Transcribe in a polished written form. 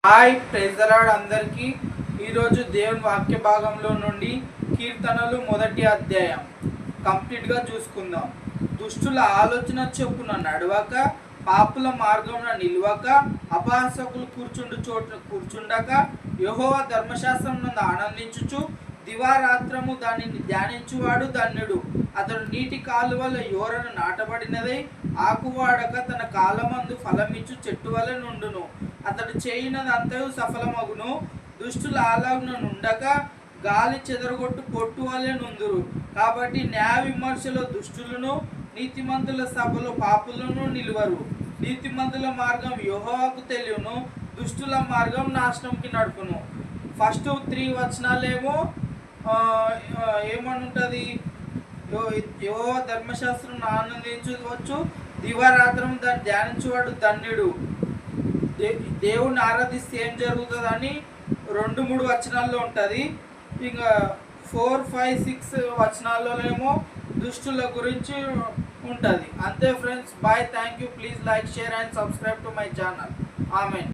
Hi praise the lord అందరికీ. ఈరోజు దేవుని వాక్య భాగంలో నుండి కీర్తనలు 1వ అధ్యాయం కంప్లీట్గా చూసుకుందాం. దుష్టుల ఆలోచన చొప్పున నడవక, పాపుల మార్గమున నిలవక, అపహాసకులు కూర్చుండు చోట కూర్చుండక, యెహోవా ధర్మశాస్త్రం నందు ఆనందించుచు దివారాత్రము దానిని ధ్యానించువాడు ధన్యుడు. అతడు నీటి కాలువల యోరను నాటబడినదై ఆకువాడక తన కాలమందు ఫలమిచ్చు చెట్టు వలె నుండును. అతడు చేయునదంతయు సఫలమగును. దుష్టుల ఆలోచన నుండక గాలి చెదరగొట్టు పొట్టు వలె నుందురు. కాబట్టి న్యాయ విమర్శలో దుష్టులను, నీతిమంతుల సభలో పాపులను నిలువరు. నీతిమంతుల మార్గం యెహోవాకు తెలియను, దుష్టుల మార్గం నాశనంకి నడుపును. ఫస్ట్ 3 వచనాలేమో ఏమని ఉంటుంది, యెహోవా ధర్మశాస్త్రం ఆనందించవచ్చు, దివారాత్రం దాన్ని ధ్యానించేవాడు ధన్యుడు. దేవుణ్ణి ఆరాధిస్తే ఏం జరుగుతుందని 2-3 వచనాల్లో ఉంటుంది. ఇంకా 4, 5, 6 వచనాల్లోనేమో దుష్టుల గురించి ఉంటుంది. అంతే friends, bye, thank you. Please like, share and subscribe to my channel. Amen.